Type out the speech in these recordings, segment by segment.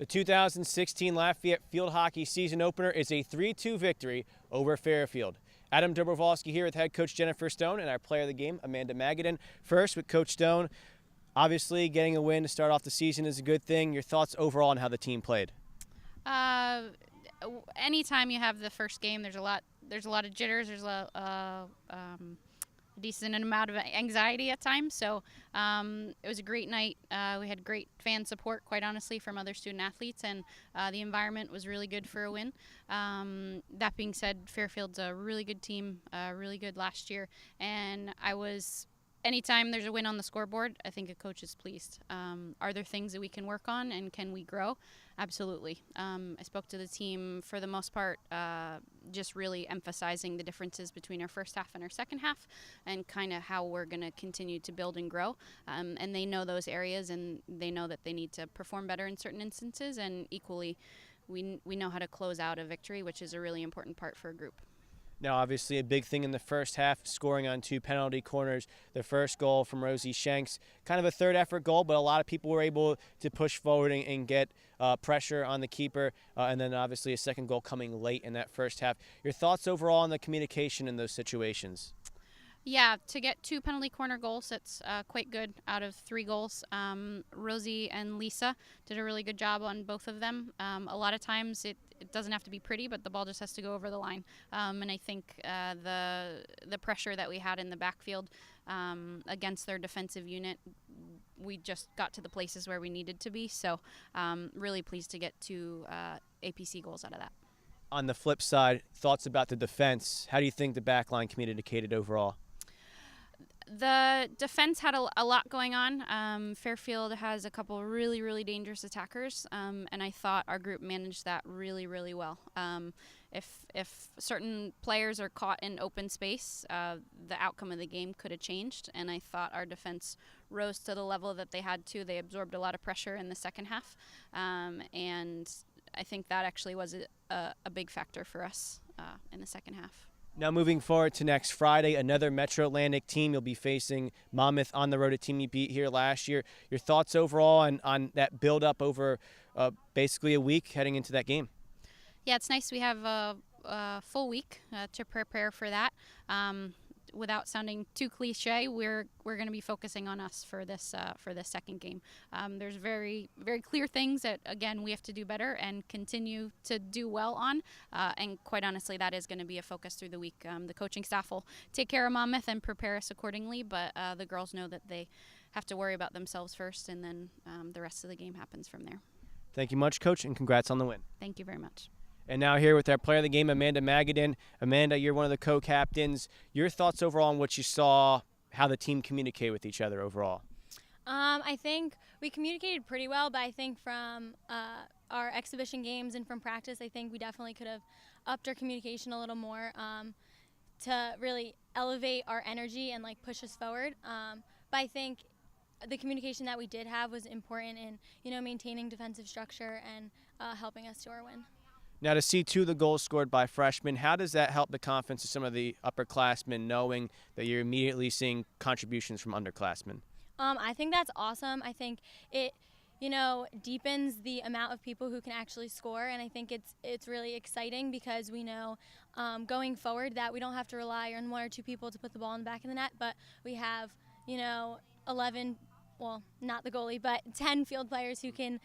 The 2016 Lafayette field hockey season opener is a 3-2 victory over Fairfield. Adam Dobrowolski here with head coach Jennifer Stone and our player of the game, Amanda Magadan. First with Coach Stone, obviously getting a win to start off the season is a good thing. Your thoughts overall on how the team played? Anytime you have the first game, there's a lot of jitters. There's a decent amount of anxiety at times. So it was a great night. We had great fan support, quite honestly, from other student athletes, and the environment was really good for a win. That being said, Fairfield's a really good team, really good last year, and anytime there's a win on the scoreboard, I think a coach is pleased. Are there things that we can work on, and can we grow? Absolutely. I spoke to the team for the most part, just really emphasizing the differences between our first half and our second half, and kind of how we're going to continue to build and grow. And they know those areas, and they know that they need to perform better in certain instances, and equally, we know how to close out a victory, which is a really important part for a group. Now, obviously, a big thing in the first half, scoring on 2 penalty corners. The first goal from Rosie Shanks, kind of a third effort goal, but a lot of people were able to push forward and get pressure on the keeper. And then, obviously, a second goal coming late in that first half. Your thoughts overall on the communication in those situations? Yeah, to get 2 penalty corner goals, that's quite good out of 3 goals. Rosie and Lisa did a really good job on both of them. A lot of times it doesn't have to be pretty, but the ball just has to go over the line. And I think the pressure that we had in the backfield against their defensive unit, we just got to the places where we needed to be. So really pleased to get 2 APC goals out of that. On the flip side, thoughts about the defense. How do you think the back line communicated overall? The defense had a lot going on. Fairfield has a couple really, really dangerous attackers, and I thought our group managed that really, really well. If certain players are caught in open space, the outcome of the game could have changed, and I thought our defense rose to the level that they had to. They absorbed a lot of pressure in the second half, and I think that actually was a big factor for us in the second half. Now moving forward to next Friday, another Metro Atlantic team. You'll be facing Monmouth on the road, a team you beat here last year. Your thoughts overall on that build-up over basically a week heading into that game? Yeah, it's nice we have a full week to prepare for that. Without sounding too cliche, we're going to be focusing on us for this second game. There's very, very clear things that, again, we have to do better and continue to do well on. And quite honestly, that is going to be a focus through the week. The coaching staff will take care of Monmouth and prepare us accordingly, but the girls know that they have to worry about themselves first, and then the rest of the game happens from there. Thank you much, Coach, and congrats on the win. Thank you very much. And now here with our player of the game, Amanda Magadan. Amanda, you're one of the co-captains. Your thoughts overall on what you saw, how the team communicated with each other overall? I think we communicated pretty well, but I think from our exhibition games and from practice, I think we definitely could have upped our communication a little more to really elevate our energy and push us forward. But I think the communication that we did have was important in maintaining defensive structure and helping us to our win. Now, to see 2 of the goals scored by freshmen, how does that help the confidence of some of the upperclassmen, knowing that you're immediately seeing contributions from underclassmen? I think that's awesome. I think it, deepens the amount of people who can actually score, and I think it's really exciting because we know going forward that we don't have to rely on 1 or 2 people to put the ball in the back of the net, but we have, 11. Well, not the goalie, but 10 field players who can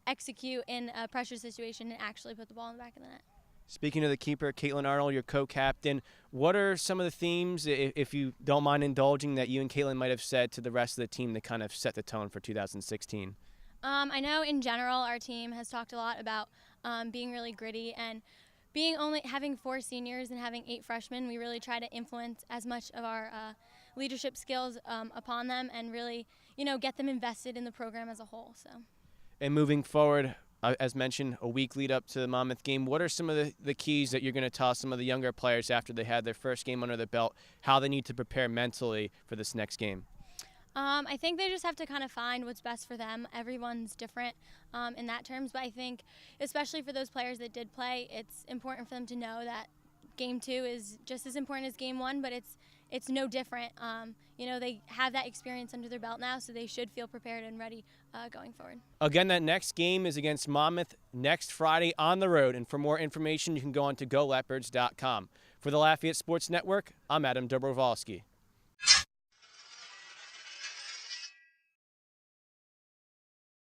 execute in a pressure situation and actually put the ball in the back of the net. Speaking of the keeper, Caitlin Arnold, your co-captain, what are some of the themes, if you don't mind indulging, that you and Caitlin might have said to the rest of the team that kind of set the tone for 2016? I know in general our team has talked a lot about being really gritty, and having 4 seniors and having 8 freshmen, we really try to influence as much of our leadership skills upon them and really, get them invested in the program as a whole. So. And moving forward, as mentioned, a week lead up to the Monmouth game, what are some of the keys that you're going to tell some of the younger players after they had their first game under their belt, how they need to prepare mentally for this next game? I think they just have to kind of find what's best for them. Everyone's different in that terms, but I think especially for those players that did play, it's important for them to know that Game 2 is just as important as Game 1, but it's it's no different. You know, they have that experience under their belt now, so they should feel prepared and ready going forward. Again, that next game is against Monmouth next Friday on the road. And for more information, you can go on to goleopards.com. For the Lafayette Sports Network, I'm Adam Dobrowolski.